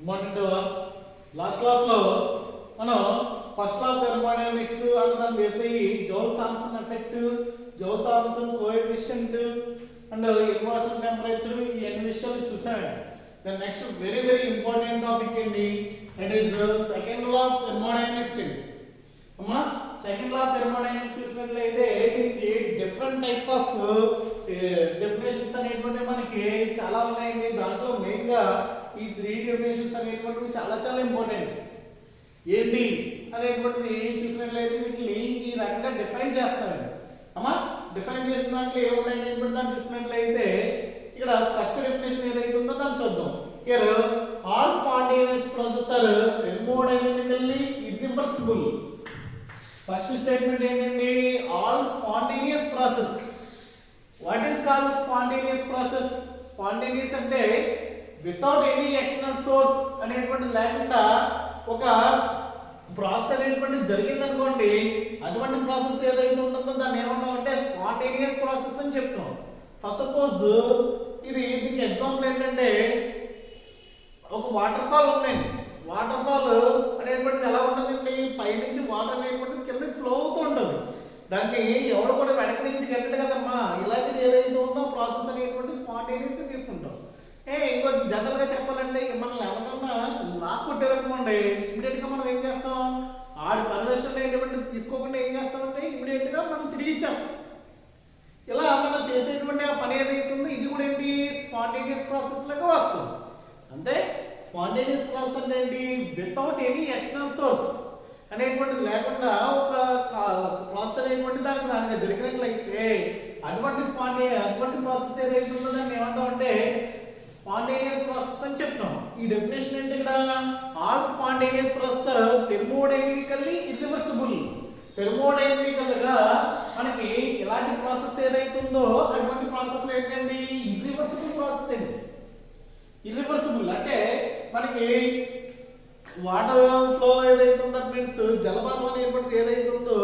Important last క్లాస్లో మనం first లా thermodynamics అంటే దాన్ని బేస్ అయ్యి Joule Thomson effect, Joule Thomson coefficient and inversion temperature ఈ అన్ని విషయాలు చూసాము. Then next very important topic ఏంటి, that is second law of thermodynamics. అమ్మా సెకండ్ లా ఆఫ్ థర్మోడైనమిక్స్ చూసినట్లయితే దీనికి డిఫరెంట్ టైప్ ఆఫ్ డెఫినేషన్స్ అనేటువంటి మనకి చాలా ఉన్నాయండి. దాంట్లో మెయిన్ గా ఈ 3 డెఫినేషన్స్ అనేటువంటివి చాలా ఇంపార్టెంట్. ఏంటి అనేటువంటిది చూసినట్లయితే వీటిని ఈ రకంగా డిఫైన్ చేస్తారండి. అమ్మా డిఫైన్ చేసిన దాంట్లో ఏమున్నాయి అనేటువంటి దాన్ని చూసినట్లయితే ఇక్కడ ఫస్ట్ డెఫినేషన్ ఏదైతే ఉందో దాన్ని చూద్దాం. Here all spontaneous process are thermodynamically irreversible. First statement ఏంటండి, all spontaneous process. What is called spontaneous process? Spontaneous అంటే వితౌట్ ఎనీ ఎక్స్టర్నల్ సోర్స్ అనేటువంటిది లేకుండా ఒక ప్రాసెస్ అనేటువంటిది జరిగింది అనుకోండి, అటువంటి ప్రాసెస్ ఏదైతే ఉంటుందో దాన్ని ఏమంటాం అంటే స్పాంటేనియస్ ప్రాసెస్ అని చెప్తాం. ఫస్ట్ సపోజ్ దీనికి ఎగ్జాంపుల్ ఏంటంటే ఒక వాటర్ ఫాల్ ఉందండి. వాటర్ ఫాల్ అనేటువంటిది ఎలా ఉంటుందండి, పైనుంచి వాటర్ అనేటువంటిది కింద ఫ్లో అవుతూ ఉంటుంది. దాన్ని ఎవరు కూడా వెనక నుంచి గెట్టడు కదమ్మా. ఇలాంటిది ఏదైతే ఉందో ప్రాసెస్ అనేటువంటి స్పాంటేనియస్ తీసుకుంటాం. ఇంకో జనరల్ గా చెప్పాలంటే మనం ఎవరన్నా లాక్ కొట్టారనుకోండి, ఇమీడియట్ గా మనం ఏం చేస్తాం, ఆడి పర్మిషన్ అనేటువంటి తీసుకోకుండా ఏం చేస్తామంటే ఇమీడియట్ గా మనం తిరిగి ఇచ్చేస్తాం. ఇలా మనం చేసేటువంటి ఆ పని ఏదైతే ఉందో ఇది కూడా ఏంటి స్పాంటేనియస్ ప్రాసెస్ లాగా వస్తుంది. అంటే స్పాంటేనియస్ ప్రాసెస్ అంటే ఏంటి, వితౌట్ ఎనీ ఎక్స్టర్నల్ సోర్స్ అనేటువంటిది లేకుండా ఒక ప్రాసెస్ అనేటువంటి దానికి జరిగినట్లయితే అటువంటి ప్రాసెస్ ఏదైతే ఉందో దాన్ని ఏమంటాం అంటే స్పాంటేనియస్ ప్రాసెస్ అని చెప్తాం. ఈ డెఫినేషన్ ఏంటి, ఇక్కడ ఆల్ స్పాంటేనియస్ ప్రాసెస్ థర్మోడైనమికల్లీ ఇర్రివర్సిబుల్. థర్మోడైనమికల్ గా మనకి ఇలాంటి ప్రాసెస్ ఏదైతే ఉందో అటువంటి ప్రాసెస్ ఏంటండి ఇర్రివర్సిబుల్ ప్రాసెస్ అండి. ఇర్రివర్సిబుల్ అంటే మనకి వాటర్ ఫ్లో ఏదైతే ఉందో మీన్స్ జలపాతం అనేటువంటిది ఏదైతే ఉందో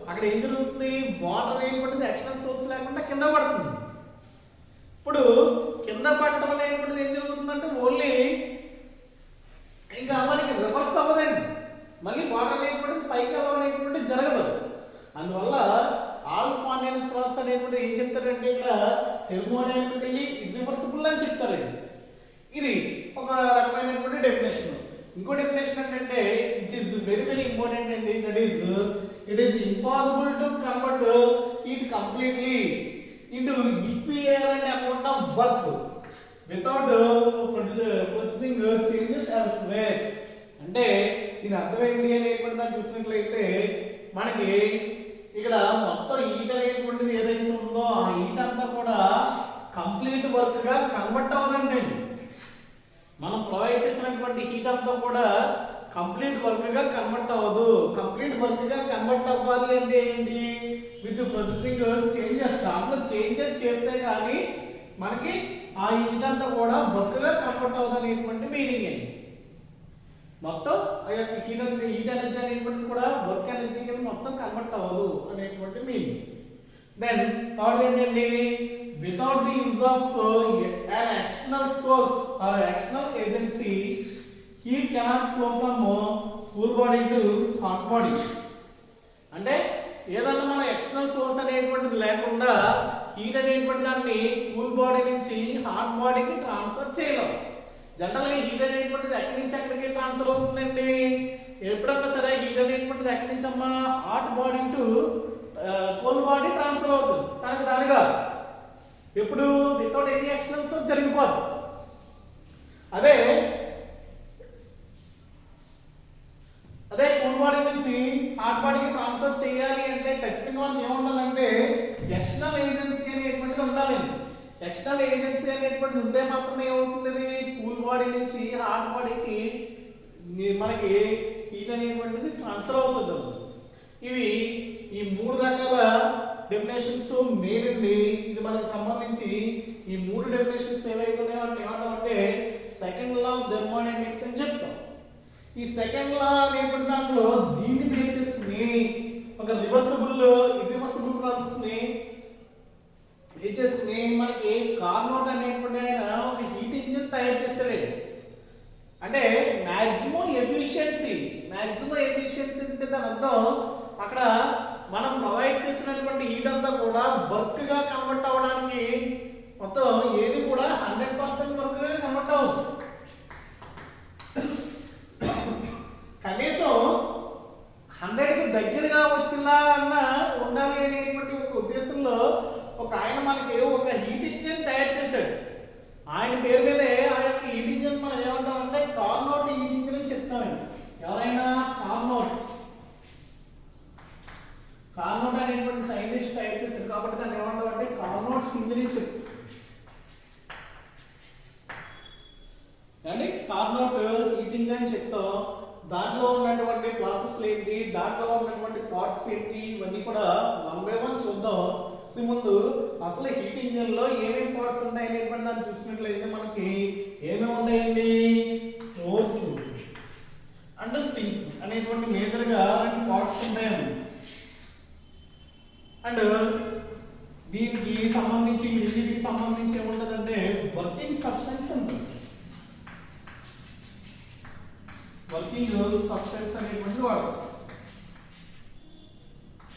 అక్కడ ఏం జరుగుతుంది, వాటర్ అనేటువంటిది ఎక్స్టర్నల్ సోర్స్ లేకుండా కింద పడుతుంది. ఇప్పుడు కింద పడటం అనేటువంటిది ఏం జరుగుతుందంటే ఓన్లీ ఇంకా మనకి రివర్స్ అవ్వదండి, మళ్ళీ వాటర్ అనేటువంటిది పైకి అనేటువంటిది జరగదు. అందువల్ల ఆల్ స్పాంటేనియస్ ప్రాసెస్ అనేటువంటి ఏం చెప్తారంటే ఇక్కడ థర్మోడైనమికల్లీ ఇర్రివర్సిబుల్ అని చెప్తారండి. ఇది ఒక రకమైనటువంటి డెఫినేషన్. ఇంకో డెఫినేషన్ ఏంటంటే ఇట్ ఈస్ వెరీ ఇంపార్టెంట్ అండి, that is it is impossible to convert it completely into equivalent amount of work without processing changes elsewhere. అంటే దీని అర్థం ఏంటి అనేటువంటి దాన్ని చూసినట్లయితే మనకి ఇక్కడ మొత్తం హీట్ అనేటువంటిది ఏదైతే ఉందో ఆ హీట్ అంతా కూడా కంప్లీట్ వర్క్ గా కన్వర్ట్ అవ్వదండి. మనం ప్రొవైడ్ చేసినటువంటి హీట్ అంతా కూడా కంప్లీట్ వర్క్ గా కన్వర్ట్ అవ్వదు. కంప్లీట్ వర్క్ గా కన్వర్ట్ అవ్వాలి అంటే ఏంటి, విత్ ప్రాసెసింగ్ చేంజెస్. దాంట్లో చేంజెస్ చేస్తే కానీ మనకి ఆ హీట్ అంతా కూడా వర్క్ గా కన్వర్ట్ అవ్వదు అనేటువంటి మీనింగ్ అండి. మొత్తం ఆ యొక్క హీట్ ఎనర్జీ అనేటువంటిది కూడా వర్క్ ఎనర్జీ కింద మొత్తం కన్వర్ట్ అవ్వదు అనేటువంటి మీనింగ్. దెన్ థర్డ్ ఏంటండి, without the use of an external source or external agency, heat cannot flow from cool body to hot body. అంటే ఏదన్నా మన ఎక్స్టర్నల్ సోర్స్ అనేటువంటిది లేకుండా హీట్ అనేటువంటి దాన్ని కూల్ బాడీ నుంచి హాట్ బాడీకి ట్రాన్స్ఫర్ చేయలేం. జనరల్ గా హీట్ అనేటువంటిది ఎక్కడి నుంచి ఎక్కడికి ట్రాన్స్ఫర్ అవుతుందండి, ఎప్పుడన్నా సరే హీట్ అనేటువంటిది ఎక్కడి నుంచి అమ్మా hot body to cool body transfer అవుతుంది. దానిగా ఎప్పుడు వితౌట్ ఎనీ ఎక్స్టర్నల్ సోర్స్ జరిగిపోదు. అదే కూల్ బాడీ నుంచి హాట్ బాడీకి ట్రాన్స్ఫర్ చేయాలి అంటే ఖచ్చితంగా మనకి ఏముండాలంటే ఎక్స్టర్నల్ ఏజెన్సీ అనేటువంటిది ఉండాలండి. ఎక్స్టర్నల్ ఏజెన్సీ అనేటువంటిది ఉంటే మాత్రమే ఏమవుతుంది, కూల్ బాడీ నుంచి హాట్ బాడీకి మనకి హీట్ అనేటువంటిది ట్రాన్స్ఫర్ అవుతుంది. ఇవి ఈ 3 రకాల డెఫినేషన్స్ మెయిన్ అండి. ఇది మనకు సంబంధించి ఈ 3 డెఫినేషన్స్ ఏవైతే ఉన్నాయో ఏమంటామంటే సెకండ్ లా ఆఫ్ థర్మోడైనమిక్స్ అని చెప్తాం. ఈ సెకండ్ లా అనేటువంటి దాంట్లో దీన్ని బేస్ చేసుకుని ఒక ఇర్రివర్సిబుల్ ప్రాసెస్ ని బేస్ చేసుకుని మనకి కార్నోట్ అనేటువంటి ఆయన ఒక హీట్ ఇంజిన్ తయారు చేస్తాడు. అంటే ఎఫిషియన్సీ, మాక్సిమం ఎఫిషియన్సీ అంటే దాని అర్థం అక్కడ మనం ప్రొవైడ్ చేసినటువంటి హీట్ అంతా కూడా వర్క్ గా కన్వర్ట్ అవ్వడానికి మొత్తం ఏది కూడా 100% వర్క్ గా కన్వర్ట్ అవుతుంది. కనీసం 100కి దగ్గరగా వచ్చేలా అన్న ఉండాలి అనేటువంటి ఒక ఉద్దేశంలో ఒక ఆయన మనకి ఒక హీట్ ఇంజిన్ తయారు చేశాడు. ఆయన పేరు మీదే ఆ యొక్క హీట్ ఇంజిన్ మనం ఏమంటామంటే కార్నోట్ హీట్ ఇంజిన్ అని చెప్తామండి. ఎవరైనా కార్నోట్ అనేటువంటి సైంటిస్ట్ తయారు చేశారు కాబట్టి దాన్ని ఏమంటామంటే కార్నోట్ ఇంజిన్ అని చెప్తాం అండి. కార్నోట్ హీట్ ఇంజిన్ అని చెప్తాం. దాంట్లో ఉన్నటువంటి ప్రాసెస్లు ఏంటి, దాంట్లో ఉన్నటువంటి పార్ట్స్ ఏంటి, ఇవన్నీ కూడా 1 by 1 చూద్దాం. ముందు అసలు హీట్ ఇంజిన్ లో ఏమేమి పార్ట్స్ ఉంటాయి అనేటువంటి దాన్ని చూసినట్లయితే మనకి ఏమేమి ఉంటాయండి, సోర్స్ అండ్ సింక్ అనేటువంటి మేజర్ గా 2 పార్ట్స్ ఉంటాయండి. అండ్ దీనికి సంబంధించి రెండింటికి సంబంధించి ఏముంటుందంటే వర్కింగ్ సబ్స్టెన్స్ ఉంటుంది. వర్కింగ్ సబ్స్టెన్స్ అనేటువంటిది వాడతాం.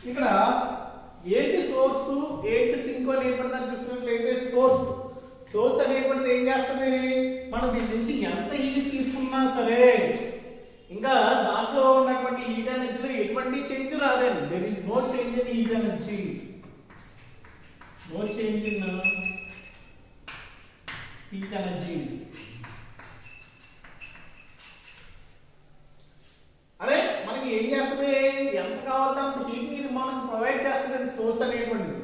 ఇక్కడ ఏంటి సోర్స్ ఏంటి సింక్ అనేటువంటి దాన్ని చూసినట్లయితే సోర్స్ అనేటువంటిది ఏం చేస్తుంది, మనం దీని నుంచి ఎంత హీట్ తీసుకున్నా సరే ఇంకా దాంట్లో ఉన్నటువంటి హీట్ ఎనర్జీలో ఎటువంటి చేంజ్ రాదండి. There is no change in heat energy, no change in heat energy. అదే మనకి ఏం చేస్తుంది, ఎంత కావాలంటే అంత హీట్ ని మనకు ప్రొవైడ్ చేస్తుంది సోర్స్ అనేటువంటిది.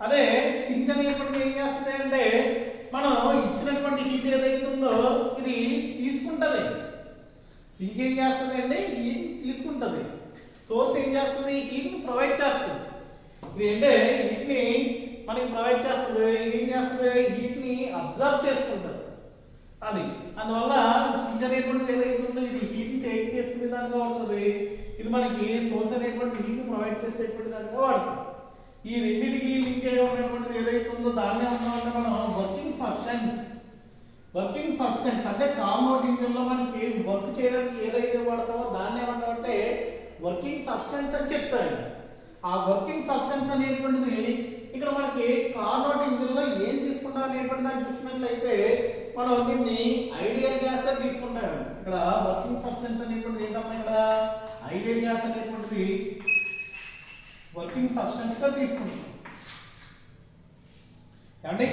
అదే సింక్ అనేటువంటిది ఏం చేస్తుంది అంటే మనం ఇచ్చినటువంటి హీట్ ఏదైతే ఉందో ఇది తీసుకుంటది. సింక్ ఏం చేస్తుంది అంటే హీట్ తీసుకుంటది, సోర్స్ ఏం చేస్తుంది హీట్ ని ప్రొవైడ్ చేస్తుంది. ఇది అంటే హీట్ ని మనకి ప్రొవైడ్ చేస్తుంది, ఇది ఏం చేస్తుంది హీట్ ని అబ్జర్వ్ చేసుకుంటది. అది అందువల్ల సింక్ అనేటువంటిది ఏదైతే ఉందో ఇది హీట్ ని టేక్ చేసుకునే దానిగా ఉంటుంది, ఇది మనకి సోర్స్ అనేటువంటి హీట్ ని ప్రొవైడ్ చేసేటువంటి దానిగా వాడుతుంది. ఈ రెండింటికి లింక్ అయి ఉన్నటువంటిది ఏదైతే ఉందో దాన్ని ఏమంటామంటే మనం వర్కింగ్ సబ్స్టెన్స్ అంటే కార్నోట్ ఇంజిన్ లో మనకి వర్క్ చేయడానికి ఏదైతే వాడతామో దాన్ని ఏమంటామంటే వర్కింగ్ సబ్స్టెన్స్ అని చెప్తారు. ఆ వర్కింగ్ సబ్స్టెన్స్ అనేటువంటిది ఇక్కడ మనకి కార్నోట్ ఇంజిన్ లో ఏం తీసుకుంటాం అనేటువంటి దాన్ని చూసినట్లయితే మనం దీన్ని ఐడియల్ గ్యాస్ గా తీసుకుంటాం. ఇక్కడ వర్కింగ్ సబ్స్టెన్స్ అనేటువంటిది ఏంటమ్మా, ఇక్కడ ఐడియల్ గ్యాస్ అనేటువంటిది వర్కింగ్ సబ్స్టెన్స్ గా తీసుకుంటాం. అంటే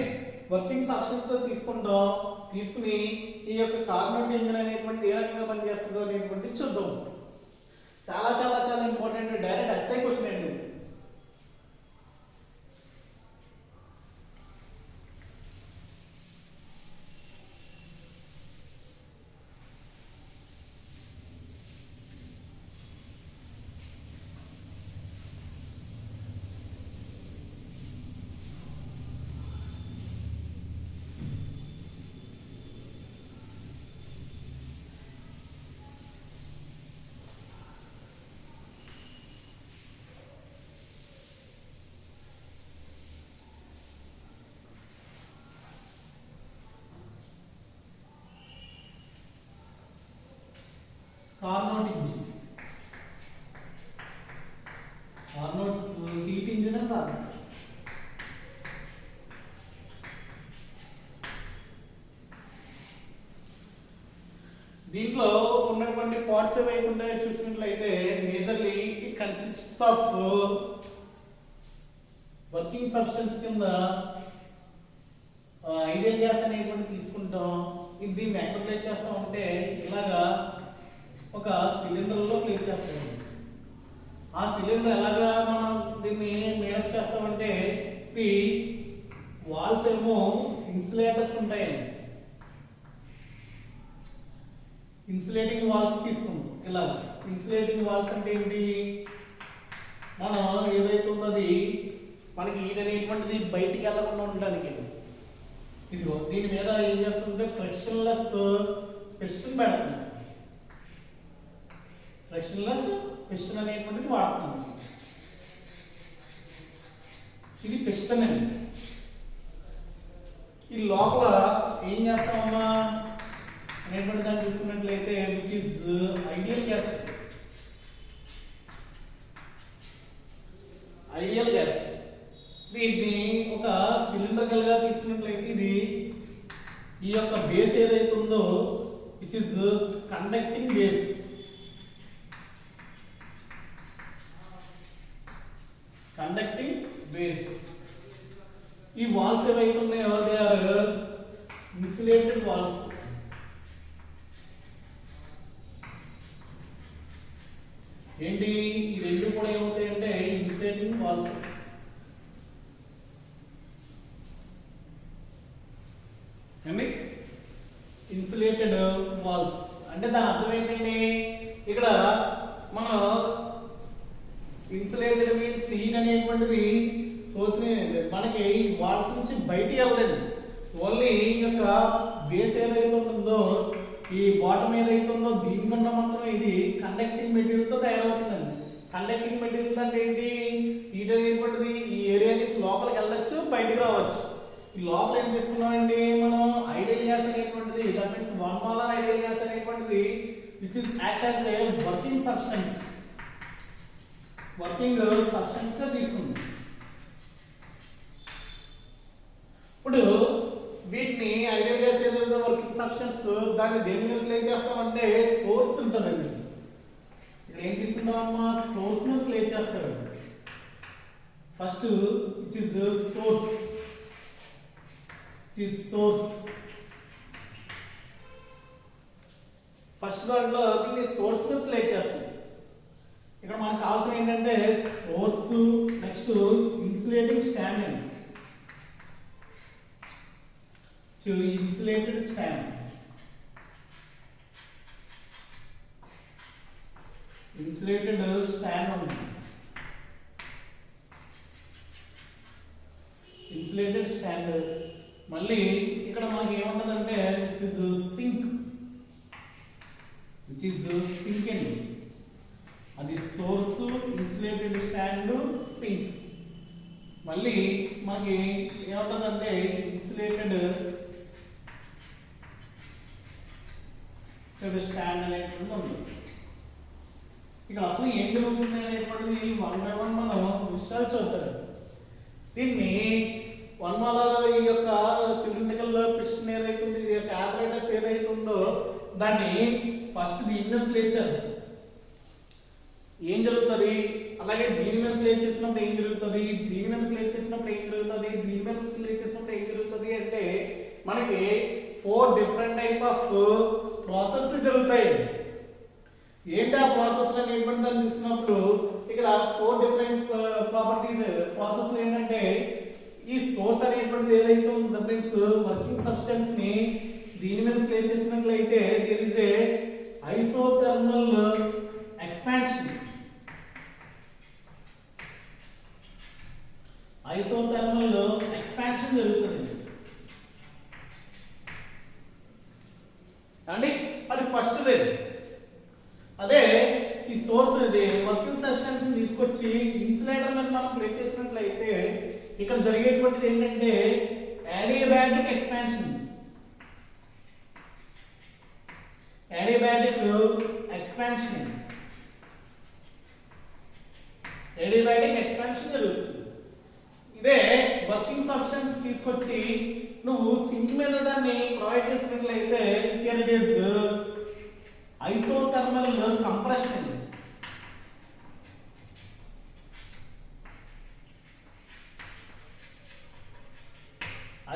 వర్కింగ్ సబ్స్టెన్స్ తో తీసుకుని ఈ యొక్క కార్నోట్ ఇంజిన్ అనేటువంటిది ఏ రకంగా పనిచేస్తుందో అనేటువంటిది చూద్దాం. చాలా చాలా చాలా ఇంపార్టెంట్, డైరెక్ట్ ఎస్ఐకి వచ్చినాయండి. కార్నోట్ ఇంజిన్, కార్నోట్స్ హీట్ ఇంజిన్ అని రాదు. దీంట్లో ఉన్నటువంటి పార్ట్స్ ఏవైతే ఉంటాయో చూసినట్లయితే majorly it consists of working substance కింద ఐడియల్ గ్యాస్ అనేటువంటి తీసుకుంటాం. ఇది దీన్ని ఎక్కడ ప్లేస్ చేస్తాం అంటే ఇలాగా ఒక సిలిండర్ లో ప్లేస్ చేస్తాం. ఆ సిలిండర్ ఎలాగా మనం దీన్ని మేడప్ చేస్తామంటే ఇది వాల్స్ ఏమో ఇన్సులేటర్స్ ఉంటాయండి, ఇన్సులేటింగ్ వాల్స్ తీసుకుంటాం. ఇలా ఇన్సులేటింగ్ వాల్స్ అంటే ఏంటి, మనం ఏదైతే ఉందో అది మనకి హీట్ అనేటువంటిది బయటికి వెళ్ళకుండా ఉండడానికి ఇదిగో దీని మీద ఏం చేస్తుంటే ఫ్రిక్షన్లెస్ పిస్టన్ పెడుతుంది. ఫ్రిక్షన్లెస్ పిస్టన్ అనేటువంటిది వాడుతున్నాం. ఇది పిస్టన్ అండి. ఈ లోపల ఏం చేస్తామమ్మా అనేటువంటి దాన్ని చూసుకున్నట్లయితే which is ideal gas. Ideal gas దీన్ని ఒక సిలిండ్రికల్ గా తీసుకున్నట్లయితే ఇది ఈ యొక్క బేస్ ఏదైతే ఉందో which is conducting base. Conducting base. ఈ వాల్స్ ఏవైతే ఉన్నాయో దే ఆర్ ఇన్సులేటెడ్ వాల్స్. ఏంటి ఈ రెండు కూడా ఏమవుతాయంటే ఇన్సులేటింగ్ వాల్స్. ఏంటి ఇన్సులేటెడ్ వాల్స్ అంటే దాని అర్థం ఏంటండి, ఇక్కడ మనం ఇన్సులేటెడ్ మీన్స్ హీట్ అనేటువంటిది సోర్స్ మనకి వాల్స్ నుంచి బయటికి వెళ్ళదండి. ఓన్లీ ఈ యొక్క బేస్ ఏదైతే ఉంటుందో ఈ బాటమ్ ఏదైతే ఉందో దీని గుండా మాత్రమే ఇది కండక్టింగ్ మెటీరియల్ తో తయారవుతుందండి. కండక్టింగ్ మెటీరియల్ అంటే ఏంటి, హీట్ అనేటువంటిది ఈ ఏరియా నుంచి లోపలికి వెళ్ళొచ్చు బయటికి రావచ్చు. ఈ లోపల ఏం తీసుకున్నామండి మనం ఐడియల్ గ్యాస్ అనేటువంటిది, that means 1 molar ideal gas అనేటువంటిది which is act as a working substance. Working substance గా తీసుకుంది. ఇప్పుడు వీటిని ఐడియల్ గ్యాస్ ఏదైతే వర్కింగ్ సబ్స్టెన్స్ దాన్ని దేని మీద ప్లే చేస్తామంటే సోర్స్ ఉంటుందండి. ఇక్కడ ఏం తీసుకుంటామమ్మా సోర్స్ మీద ప్లే చేస్తారు. First which is source. First దాంట్లో దీన్ని సోర్స్ మీద ప్లే చేస్తాం. ఇక్కడ మనకు కావాల్సిన ఏంటంటే సోర్స్, నెక్స్ట్ ఇన్సులేటింగ్ స్టాండ్ అండి. Insulated stand. ఇన్సులేటెడ్ స్టాండ్ ఉంది. Insulated stand. మళ్ళీ ఇక్కడ మనకి ఏముంటదంటే విచ్ ఇస్ సింక్. అండి. అది సోర్స్, ఇన్సులేటెడ్ స్టాండ్, సింక్. మళ్ళీ మనకి ఏముంటదంటే ఇన్సులేటెడ్ స్టాండ్ అనేటువంటిది ఉంది. ఇక్కడ అసలు ఏం జరుగుతుంది అనేటువంటిది 1 by 1 మనం విషయాలు చూస్తారు. దీన్ని 1 molar ఈ యొక్క సిలిండ్రికల్ పిస్టన్ ఏదైతే ఉందో, ఈ యొక్క ఆపరేటర్స్ ఏదైతే ఉందో దాన్ని ఫస్ట్ దీని మీద ప్లేస్ చేద్దాం. ఏం జరుగుతుంది, అలాగే దీని మీద ప్లేస్ చేసినప్పుడు ఏం జరుగుతుంది, దీని మీద ప్లేస్ చేసినప్పుడు ఏం జరుగుతుంది, దీని మీద ప్లేస్ చేసినప్పుడు ఏం జరుగుతుంది అంటే మనకి 4 different type ఆఫ్ ప్రాసెస్లు జరుగుతాయి. ఏంటి ఆ ప్రాసెస్ అని ఏంటంటే దాన్ని చూసినప్పుడు ఇక్కడ 4 different ప్రాసెస్లు ఏంటంటే ఈ సోర్స్ అనేటువంటిది ఏదైతే ఉందో మీన్స్ వర్కింగ్ సబ్స్టెన్స్ ని దీని మీద ప్లేస్ చేసినట్లయితే there is a isothermal expansion. Isothermal expansion జరుగుతుంది అండి. అది ఫస్ట్ దే. అదే ఈ సోర్స్ ఇది వర్కింగ్ సబ్స్టెన్స్ తీసుకొచ్చి ఇన్సులేటర్ మీద మనం ప్లేస్ చేసినట్లయితే ఇక్కడ జరిగేటువంటిది ఏంటంటే అడియాబాటిక్ ఎక్స్పాన్షన్. అడియాబాటిక్ ఎక్స్పాన్షన్ జరుగుతుంది. ఇదే వర్కింగ్ సబ్స్టెన్స్ తీసుకొచ్చి నువ్వు సింక్ మీద దాన్ని ప్రొవైడ్ చేసినట్లయితే here it is isothermal compression.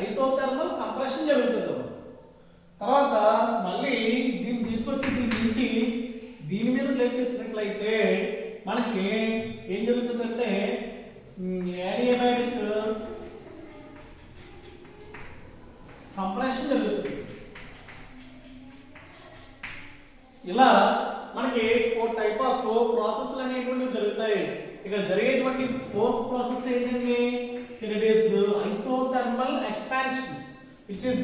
Isothermal compression జరుగుతుంది. తర్వాత మళ్ళీ దీన్ని తీసుకొచ్చి దీని నుంచి దీని మీద ప్లేస్ చేసినట్లయితే మనకి ఏం జరుగుతుందంటే అడియాబాటిక్ కంప్రెషన్ జరుగుతుంది. ఇలా మనకి 4 type ఆఫ్ ప్రాసెస్లు అనేటువంటివి జరుగుతాయి. ఇక్కడ జరిగేటువంటి 4th ప్రాసెస్ ఏంటంటే it is isothermal expansion, which is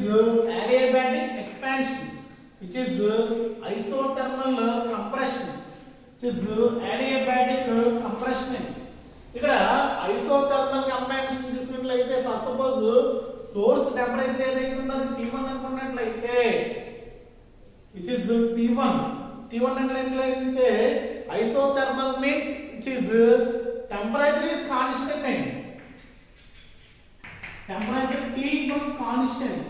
adiabatic expansion, which is isothermal compression, which is adiabatic compression. ఇక్కడ ఐసోథర్మల్ కంపాషన్ చూసినట్లయితే ఫస్ట్ సపోజ్ సోర్స్ టెంపరేచర్ ఏదైతే ఉందో అది T1 అనుకున్నట్లయితే which is T1. T1 అంటే isothermal means which is temperature is constant and temperature T1 constant.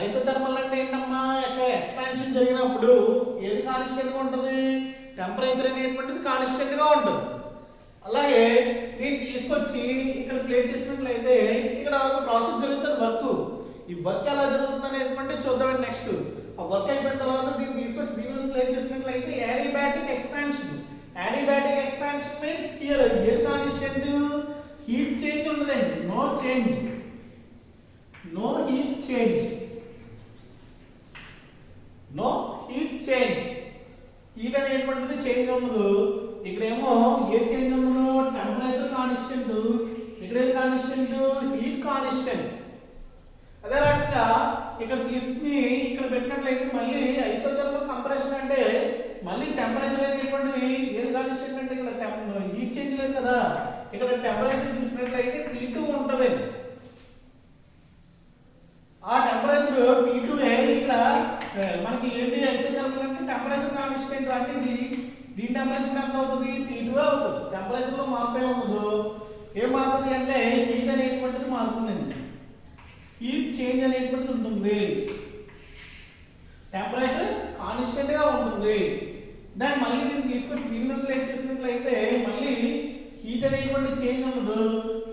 Isothermal అంటే ఏంటమ్మా, ఇక్కడ ఎక్స్పాన్షన్ జరిగినప్పుడు ఏది కాన్స్టెంట్ గా ఉంటుంది, టెంపరేచర్ అనేటువంటిది కాన్స్టెంట్ గా ఉంటుంది. అలాగే దీన్ని తీసుకొచ్చి ఇక్కడ ప్లే చేసినట్లయితే ఇక్కడ ఒక ప్రాసెస్ జరుగుతుంది, వర్క్. ఈ వర్క్ ఎలా జరుగుతుంది అనేటువంటి చూద్దాం నెక్స్ట్. ఆ వర్క్ అయిపోయిన తర్వాత దీన్ని తీసుకొచ్చి దీని ప్లే చేసినట్లయితే adiabatic expansion. Adiabatic expansion means here ఏది కాన్స్టెంట్, హీట్ చేంజ్ ఉండదండి, no change, no heat change, no heat change. Heat అనేటువంటిది చేంజ్ ఉండదు. ఇక్కడేమో ఏ చేంజ్ ఉండదు, టెంపరేచర్ కాన్స్టెంట్, ఇక్కడ ఏది కాన్స్టెంట్, హీట్ కాన్స్టెంట్. అదే రకంగా ఇక్కడ తీసుకుని ఇక్కడ పెట్టినట్లయితే మళ్ళీ ఐసోథర్మల్ కంప్రెషన్ అంటే మళ్ళీ టెంపరేచర్ అనేటువంటిది ఏది కాన్స్టెంట్ అంటే ఇక్కడ హీట్ చేంజ్ లేదు కదా, ఇక్కడ టెంపరేచర్ చూసినట్లయితే T2 ఉంటుంది. ఆ టెంపరేచర్ T2 ఇక్కడ మనకి ఏంటి, ఐసోథర్మల్ అంటే టెంపరేచర్ కాన్స్టెంట్ అంటే దీని టెంపరేచర్ ఎంత అవుతుంది, T2 అవుతుంది. టెంపరేచర్ లో మార్పు ఉండదు. ఏం మారుతుంది అంటే హీట్ అనేటువంటిది మారుతుంది, హీట్ చేంజ్ అనేటువంటిది ఉంటుంది, టెంపరేచర్ కాన్స్టెంట్ గా ఉంటుంది. దాన్ని మళ్ళీ దీన్ని తీసుకొచ్చి దీని మీద ప్లే చేసినట్లయితే మళ్ళీ హీట్ అనేటువంటి చేంజ్ ఉండదు,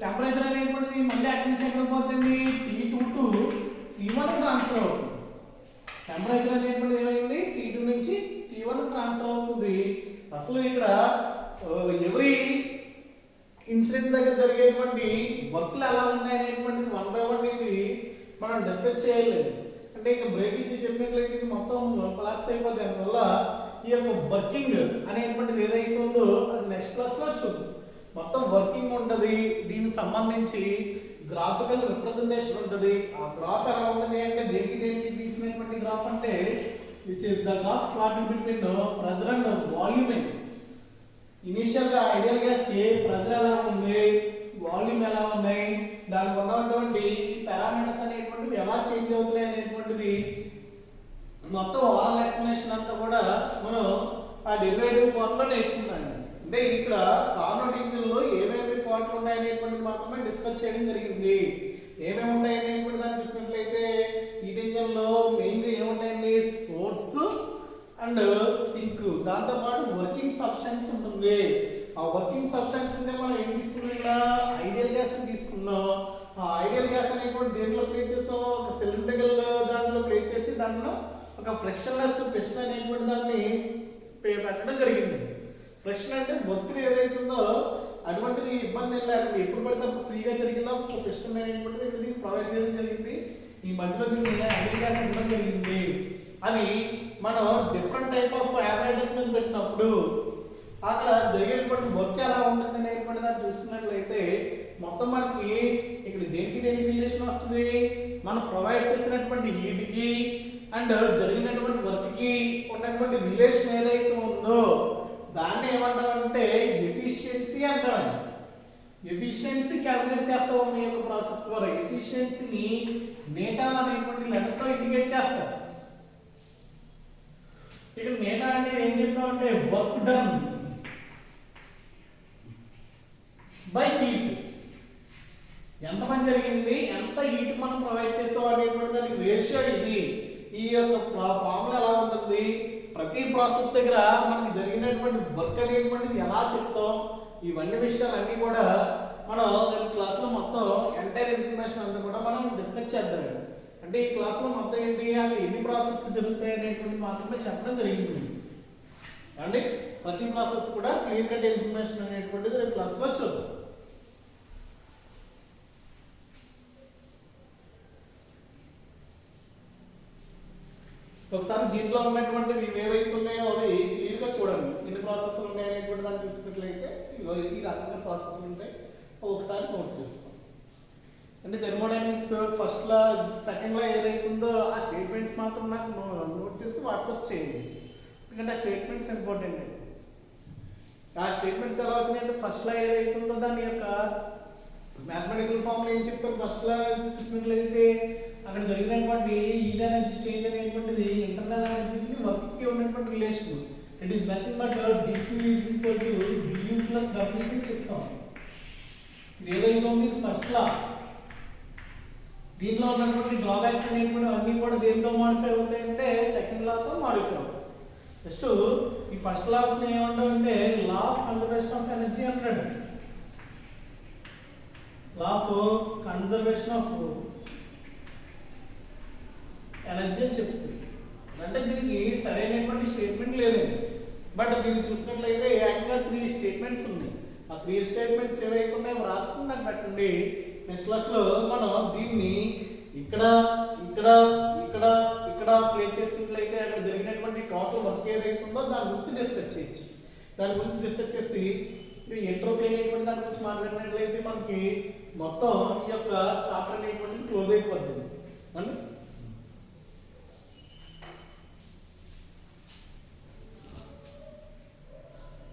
టెంపరేచర్ అనేటువంటిది మళ్ళీ అక్కడి నుంచి ఎక్కడ పోతుంది, T2 టు T1 ట్రాన్స్ఫర్ అవుతుంది. టెంపరేచర్ అనేటువంటిది ఏమైంది, T2 నుంచి T1 ట్రాన్స్ఫర్ అవుతుంది. అసలు ఇక్కడ ఎవరి ఇన్సిడెంట్ దగ్గర జరిగేటువంటి వర్క్లు ఎలా ఉంటాయి అనేటువంటిది 1 by 1 ఇది మనం డిస్కస్ చేయాలి. అంటే ఇంకా బ్రేక్ ఇచ్చి చెప్పినట్లయితే ఇది మొత్తం కొలాప్స్ అయిపోతుంది. అందువల్ల ఈ యొక్క వర్కింగ్ అనేటువంటిది ఏదైతే ఉందో అది నెక్స్ట్ క్లాస్ లో చూద్దాం. మొత్తం వర్కింగ్ ఉంటుంది, దీనికి సంబంధించి గ్రాఫికల్ రిప్రజెంటేషన్ ఉంటుంది. ఆ గ్రాఫ్ ఎలా ఉంటుంది అంటే దేనికి తీసినటువంటి గ్రాఫ్ అంటే which is the graph plotted between pressure and volume. Initial గా ఐడియల్ గ్యాస్ కి ప్రెషర్ ఎలా ఉంది, వాల్యూమ్ ఎలా ఉన్నాయి, దానికి ఉన్నటువంటి ఈ పారామీటర్స్ అనేటువంటివి ఎలా చేంజ్ అవుతున్నాయి అనేటువంటిది మొత్తం ఓవరాల్ ఎక్స్ప్లెనేషన్ అంతా కూడా మనం ఆ డెరివేటివ్ పార్ట్ లో నేర్చుకున్నాం. అంటే ఇక్కడ కార్నోట్ ఇంజిన్ లో ఏమేమి పార్ట్లు ఉన్నాయి అనేటువంటిది మాత్రమే డిస్కస్ చేయడం జరిగింది. ఏమేమి ఉంటాయి అనేటువంటి దాన్ని చూసినట్లయితే హీట్ ఇంజిన్ లో మెయిన్ గా ఏముంటాయండి, సోర్స్ అండ్ సింక్, దాంతో పాటు వర్కింగ్ సబ్స్టెన్స్ ఉంటుంది. ఆ వర్కింగ్ సబ్స్టెన్స్ మనం ఏం తీసుకున్నాం, ఇక్కడ ఐడియల్ గ్యాస్ తీసుకున్నాం. ఆ ఐడియల్ గ్యాస్ అనేటువంటి దేంట్లో ప్లే చేసాం, ఒక సిలిండ్రికల్ దాంట్లో ప్లే చేసి దాంట్లో ఒక ఫ్రిక్షన్లెస్ పిస్టన్ అనేటువంటి దాన్ని పెట్టడం జరిగింది. ఫ్రిక్షన్ అంటే ఒత్తిడి ఏదైతే ఉందో అటువంటిది ఇబ్బంది ఏం లేకుండా ఎప్పుడు పడితే అప్పుడు ఫ్రీగా జరిగిందో ఒక పిస్టన్ అనేటువంటిది దీన్ని ప్రొవైడ్ చేయడం జరిగింది. ఈ మధ్యలో దీన్ని ఐడియల్ గ్యాస్ ఇవ్వడం జరిగింది. అది మనం డిఫరెంట్ టైప్ ఆఫ్ యాపరేటర్స్ మీద పెట్టినప్పుడు అక్కడ జరిగేటువంటి వర్క్ ఎలా ఉంటుంది అనేటువంటి దాన్ని చూసినట్లయితే మొత్తం మనకి ఇక్కడ దేనికి రిలేషన్ వస్తుంది, మనం ప్రొవైడ్ చేసినటువంటి హీట్ కి అండ్ జరిగినటువంటి వర్క్ కి ఉన్నటువంటి రిలేషన్ ఏదైతే ఉందో దాన్ని ఏమంటారంటే ఎఫిషియన్సీ అంటారండి. ఎఫిషియన్సీ క్యాలిక్యులేట్ చేస్తాం మీ యొక్క ప్రాసెస్ ద్వారా. ఎఫిషియన్సీని నేటా అనేటువంటి లెటర్ తో ఇండికేట్ చేస్తారు. ఇక్కడ నేటా అంటే ఏం చెప్తామంటే వర్క్ డన్ బై హీట్, ఎంత పని జరిగింది, ఎంత హీట్ మనం ప్రొవైడ్ చేస్తాం అనేటువంటి దానికి రేషియో ఇది. ఈ యొక్క ఫార్ములా ఎలా ఉంటుంది, ప్రతి ప్రాసెస్ దగ్గర మనకి జరిగినటువంటి వర్క్ అనేటువంటిది ఎలా చెప్తాం, ఇవన్నీ విషయాలన్నీ కూడా మనం క్లాస్ లో మొత్తం ఎంటైర్ ఇన్ఫర్మేషన్ అంతా కూడా మనం డిస్కస్ చేద్దాం. అంటే ఈ క్లాస్ లో మొత్తం ఏంటి, అక్కడ ఎన్ని ప్రాసెస్ జరుగుతాయి అనేటువంటి మాత్రమే చెప్పడం జరిగింది. అండి ప్రతి ప్రాసెస్ కూడా క్లియర్ కట్ ఇన్ఫర్మేషన్ అనేటువంటిది రేపు క్లాస్ లో చూద్దాం. ఒకసారి దీంట్లో ఉన్నటువంటి ఏవైతే ఉన్నాయో అవి క్లియర్ గా చూడండి. ఎన్ని ప్రాసెస్లు ఉన్నాయి అనేటువంటి దాన్ని చూసినట్లయితే ఈ రకంగా ప్రాసెస్లు ఉంటాయి, ఒకసారి నోట్ చేసుకోండి. అంటే థెర్మోడైనమిక్స్ ఫస్ట్ లా సెకండ్ లా ఏదైతే ఉందో ఆ స్టేట్మెంట్స్ మాత్రం నాకు నోట్ చేసి వాట్సాప్ చేయండి, ఎందుకంటే ఆ స్టేట్మెంట్స్ ఇంపార్టెంట్. ఆ స్టేట్మెంట్స్ ఎలా వచ్చినాయంటే ఫస్ట్ లా ఏదైతే ఉందో దాని యొక్క మ్యాథమెటికల్ ఫార్ములా ఏం చెప్తారు, ఫస్ట్ లా చూసినట్లయితే అక్కడ జరిగినటువంటి హీట్ ఎనర్జీ చేంజ్ అనేటువంటిది it is nothing but dq is equal to du plus w అని చెప్తాం. ఇది ఏదైతే ఉంది ఫస్ట్ లా. దీనిలో ఉన్నటువంటి డ్రాబ్యాక్స్ అనేవి కూడా అన్ని కూడా దేనితో మాడిఫై అవుతాయంటే సెకండ్ లాతో మాడిఫై అవుతాయి. నెక్స్ట్ ఈ ఫస్ట్ లాస్ ని ఏమంటామంటే law of conservation of energy అంటాడు. Law of conservation of energy అని చెప్తుంది. అంటే దీనికి సరైనటువంటి స్టేట్మెంట్ లేదండి. బట్ దీన్ని చూసినట్లయితే ఏకంగా 3 స్టేట్మెంట్స్ ఉన్నాయి. ఆ 3 స్టేట్మెంట్స్ ఏవైతే ఉన్నాయో రాసుకున్నాను పెట్టండి. నెక్స్ట్ క్లాస్ లో మనం దీన్ని ఇక్కడ ఇక్కడ ఇక్కడ ఇక్కడ ప్లే చేసినట్లయితే అక్కడ జరిగినటువంటి టోటల్ వర్క్ ఏదైతే ఉందో దాని గురించి డిస్కస్ చేయొచ్చు. దాని గురించి డిస్కస్ చేసి ఎంట్రోపీ అనేటువంటి దాని గురించి మాట్లాడినట్లయితే మనకి మొత్తం ఈ యొక్క చాప్టర్ అనేటువంటిది క్లోజ్ అయిపోతుంది.